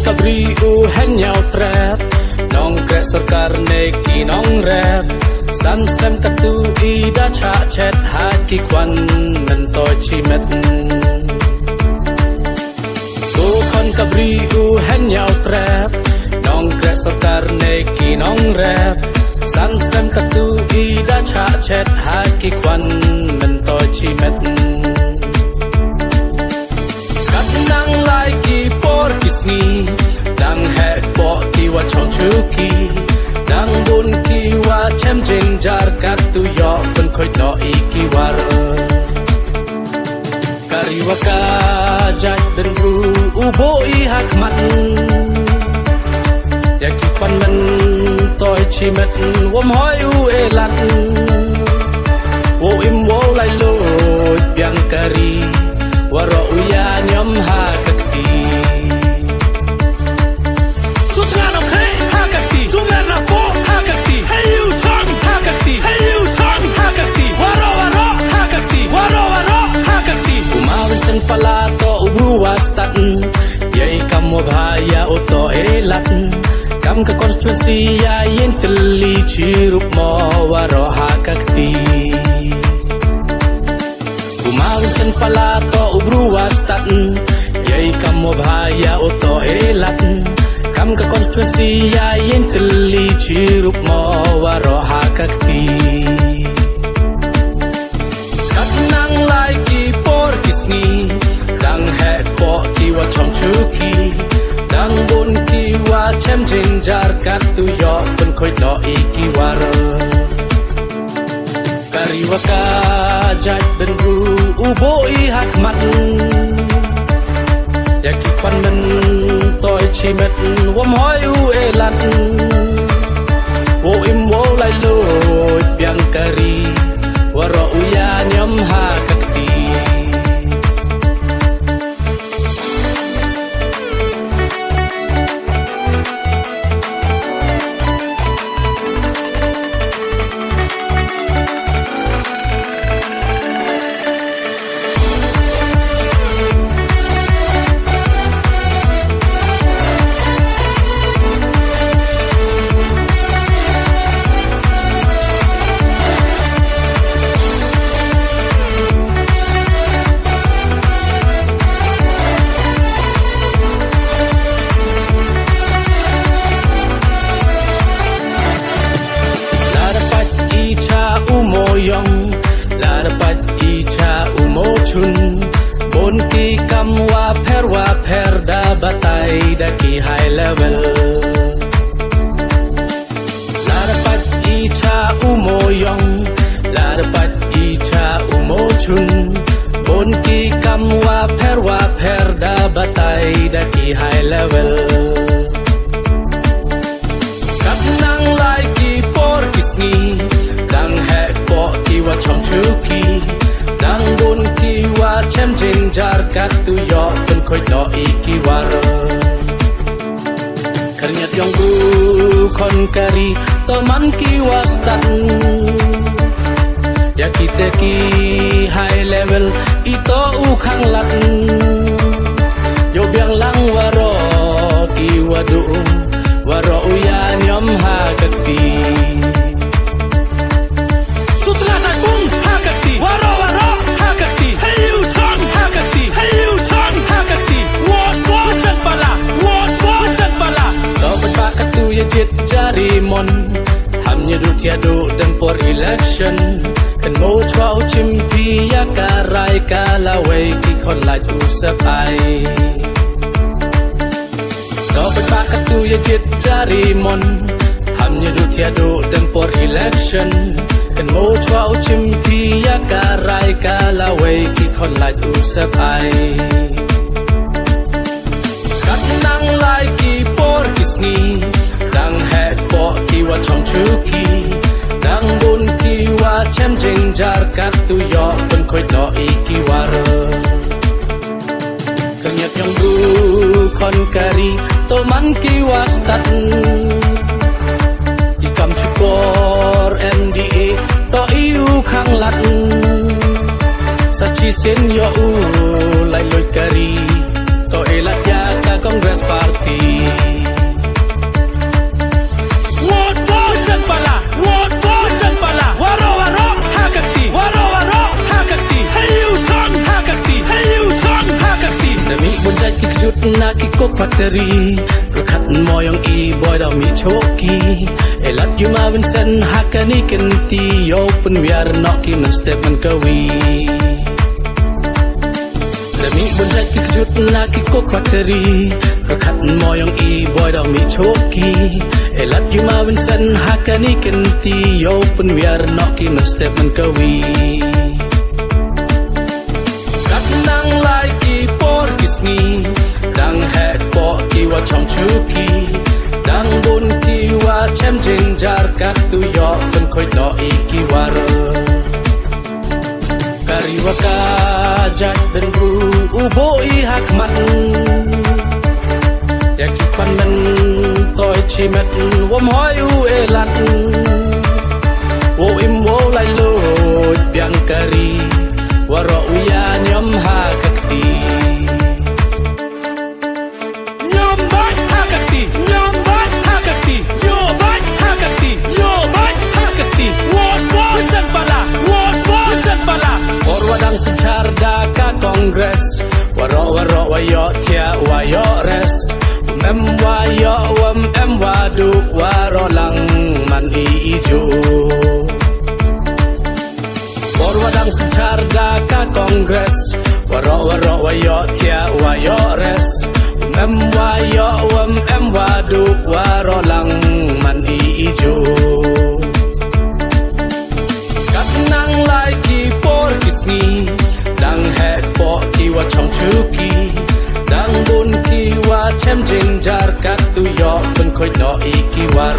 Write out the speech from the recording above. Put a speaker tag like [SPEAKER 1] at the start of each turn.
[SPEAKER 1] Kabri hanya trap nong krek sarkar neki nong rap san stem katu ida cha chat haki kwan mentoi chimet tu kon kabri hanya trap nong krek sarkar neki nong rap san stem katu ida cha chat haki kwan mentoi chimet nang lai ki por kisni dang hek po ki wa chong chuki dang bun ki wa chem jing jar kat tu yo pun khoi no I ki war kari wa ka jai den ru u bo I hak mat ya ki kwan men toi chi met wom hoi u e lat wo im wo lai lo biang kari waro uya nyom ha kakti sutra no khe ha kakti sumena po ha kakti hey you tong ha kakti hey you tong ha kakti waro ha kakti waro ha kakti umawen sen pala to ubru wastat yai kamo bhaya oto elat kam ka constituency ya yen tli chirup mo waro ha kakti Umawisan pala to ubru wastat yai kamo bhaya oto elat kam ka constituency ya yen tli chirup mo waro ha kakti katnang lai ki por kisni dang he po ki wa chong chuki dang bun ki wa chem jing jar kat tu yo pun khoi no I ki war kari wa ka jai den ru u bo I hak mat ya ki kwan men toi chi met wom hoi u e lat wo im wo lai lo biang kari waro u ya nyom ha kakti la dapat icha umo chun bon ki kam wa per da batai da ki high level la dapat icha umo yong la dapat icha umo chun bon ki kam wa per da batai da ki high level katnang lai ki por kisni dang he po ki wa chong chuki dang bun ki wa chem jing jar kat tu yo pun khoi no I ki war karnyat yong bu kon kari to man ki wastat ya ki te ki high level ito u khang lat yo biang lang waro ki wadu waro ya nyom ha kakti Waro ha kakti hey you tong ha kakti hey you tong ha kakti what san pala to ba katu ye jit jari mon ham ye du tia do dem for election kan mo chwa chim pi ya karai kala wei ki kon la tu sapai to ba katu ye jit jari mon ham ye du tia do dem for election kan mo chwa chim pi ya karai kala wei ki kon la tu sapai katnang lai ki por kisni dang khoi no ikiwar kanyak yang du kon kari to man kiwas tat ikam chukor NDA to iu khang lat sachi sen yo u lai loi kari to elat ya ka Congress Party vote for Sanpala waro waro hakati hayu chang hakati demi bunjai kikjut na kikok factory rakhat moyong i boy da mi choki elat yuma Vincent hakani kenti open wiar no ki men statement kawi demi bunjai kikjut na kikok factory rakhat moyong i boy da mi choki elat yuma Vincent hakani kenti open wiar no ki men statement kawi katnang lai ki por kisni dang het po ki wa chong chuki dang bun ki wa chem jin jar kat tu yo kan khoi no ikiwar kariwaka jat den ru ubo i hakmat yak kwan men toy chimet wom hoi u elat wo im wo lai lo piang kari waro uya nyom hakati nyom bat hakati yo bat hakati wot Sanpala or wadang secharda ka Congress waro wayo tia wayo res mem wayo em wadu waro lang man ijo or wadang secharda ka Congress waro wayo tia wayo res mem wayo em wadu waro lang man ijo katnang lai ki por kisni dang het po ki wa chong chuki dang bun ki wa chem jin jar kat tu yo pen khoi no ikiwar